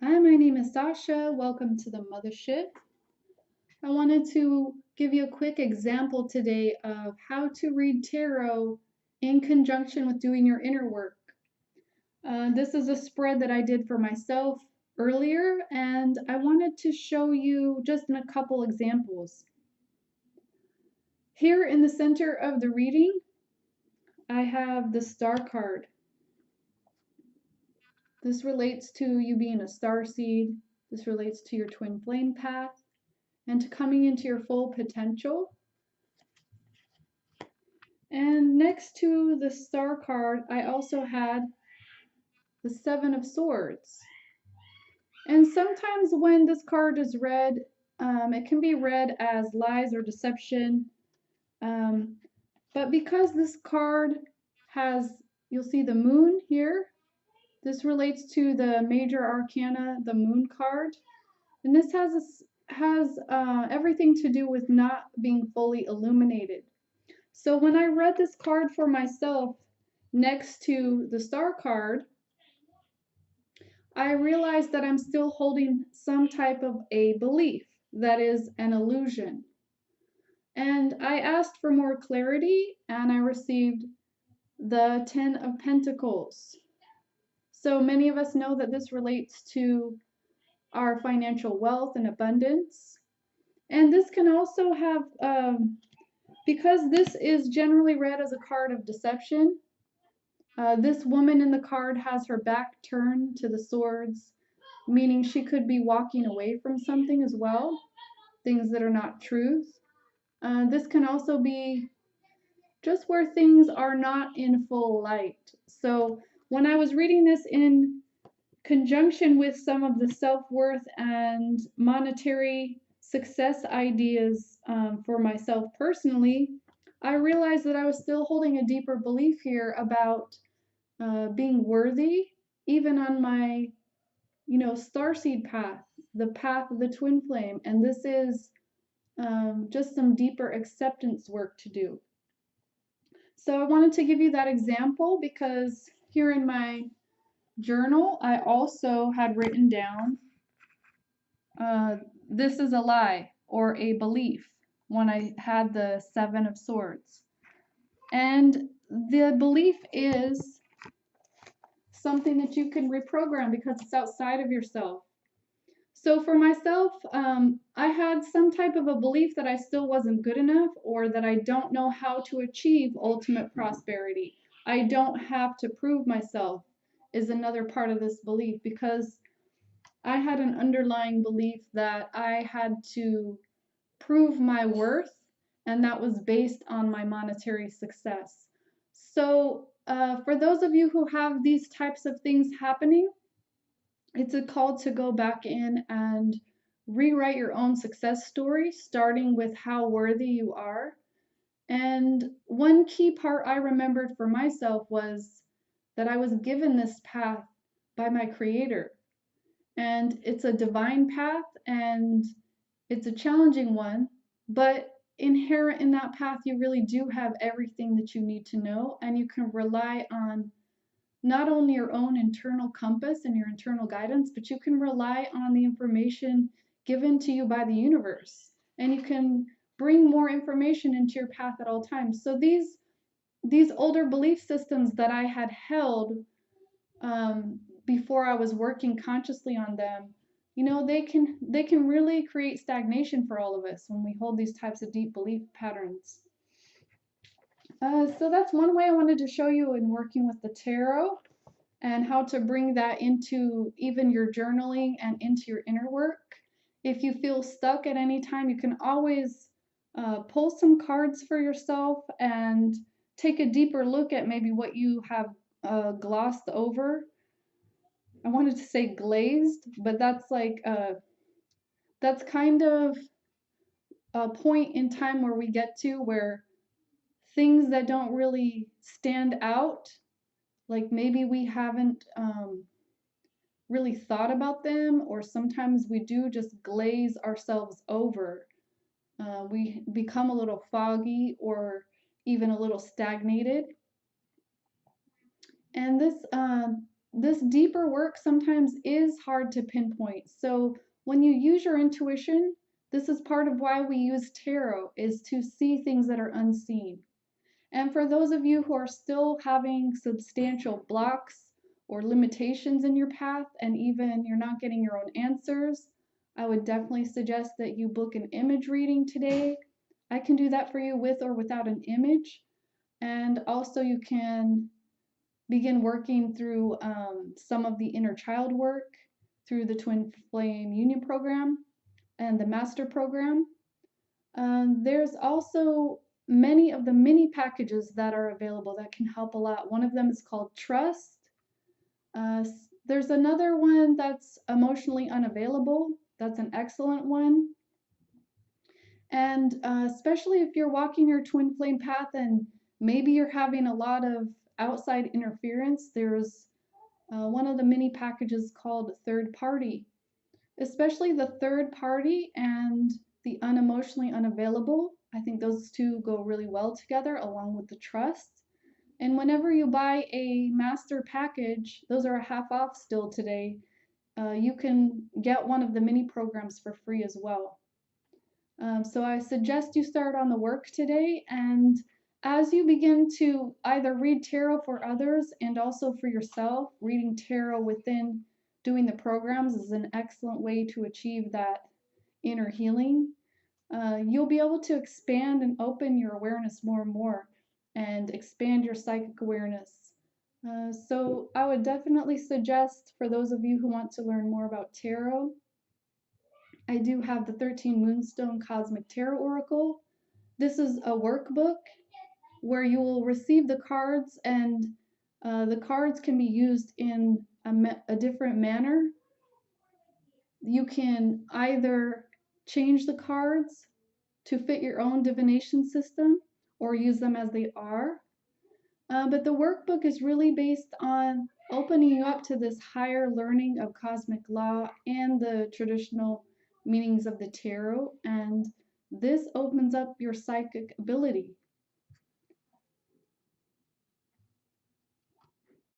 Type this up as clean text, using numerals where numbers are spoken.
Hi, my name is Sasha. Welcome to the Mothership. I wanted to give you a quick example today of how to read tarot in conjunction with doing your inner work. This is a spread that I did for myself earlier, and I wanted to show you just in a couple examples. Here in the center of the reading, I have the Star card. This relates to you being a star seed. This relates to your twin flame path and to coming into your full potential. And next to the Star card, I also had the Seven of Swords. And sometimes when this card is read, it can be read as lies or deception. But because this card has, you'll see the moon here. This relates to the major arcana, the moon card. And this has everything to do with not being fully illuminated. So when I read this card for myself next to the Star card, I realized that I'm still holding some type of a belief that is an illusion. And I asked for more clarity and I received the Ten of Pentacles. So many of us know that this relates to our financial wealth and abundance. And this can also have, because this is generally read as a card of deception, this woman in the card has her back turned to the swords, meaning she could be walking away from something as well, things that are not truth. This can also be just where things are not in full light. So when I was reading this in conjunction with some of the self-worth and monetary success ideas for myself personally, I realized that I was still holding a deeper belief here about being worthy, even on my, starseed path, the path of the twin flame. And this is just some deeper acceptance work to do. So I wanted to give you that example because here in my journal, I also had written down uh, this is a lie or a belief when I had the Seven of Swords. And the belief is something that you can reprogram because it's outside of yourself. So for myself, I had some type of a belief that I still wasn't good enough or that I don't know how to achieve ultimate prosperity. I don't have to prove myself is another part of this belief because I had an underlying belief that I had to prove my worth and that was based on my monetary success. So for those of you who have these types of things happening, it's a call to go back in and rewrite your own success story, starting with how worthy you are. And one key part I remembered for myself was that I was given this path by my creator. And it's a divine path and it's a challenging one, but inherent in that path, you really do have everything that you need to know, and you can rely on not only your own internal compass and your internal guidance, but you can rely on the information given to you by the universe. And you can bring more information into your path at all times. So these older belief systems that I had held before I was working consciously on them, they can really create stagnation for all of us when we hold these types of deep belief patterns. So that's one way I wanted to show you in working with the tarot and how to bring that into even your journaling and into your inner work. If you feel stuck at any time, you can always pull some cards for yourself and take a deeper look at maybe what you have glossed over. I wanted to say glazed, but that's kind of a point in time where we get to where things that don't really stand out, like maybe we haven't really thought about them, or sometimes we do just glaze ourselves over. We become a little foggy or even a little stagnated. And this this deeper work sometimes is hard to pinpoint. So when you use your intuition, this is part of why we use tarot, is to see things that are unseen. And for those of you who are still having substantial blocks or limitations in your path, and even you're not getting your own answers, I would definitely suggest that you book an image reading today. I can do that for you with or without an image. And also, you can begin working through some of the inner child work through the Twin Flame Union Program and the Master Program. There's also many of the mini packages that are available that can help a lot. One of them is called Trust. Uh, there's another one that's emotionally unavailable. That's an excellent one. And especially if you're walking your twin flame path and maybe you're having a lot of outside interference, there's one of the mini packages called Third Party. Especially the third party and the unemotionally unavailable. I think those two go really well together along with the trust. And whenever you buy a master package, those are a half off still today. You can get one of the mini programs for free as well. So I suggest you start on the work today, and as you begin to either read tarot for others and also for yourself, reading tarot within doing the programs is an excellent way to achieve that inner healing. You'll be able to expand and open your awareness more and more and expand your psychic awareness. So I would definitely suggest for those of you who want to learn more about tarot, I do have the 13 Moonstone Cosmic Tarot Oracle. This is a workbook where you will receive the cards, and the cards can be used in a different manner. You can either change the cards to fit your own divination system or use them as they are. But the workbook is really based on opening you up to this higher learning of cosmic law and the traditional meanings of the tarot. And this opens up your psychic ability.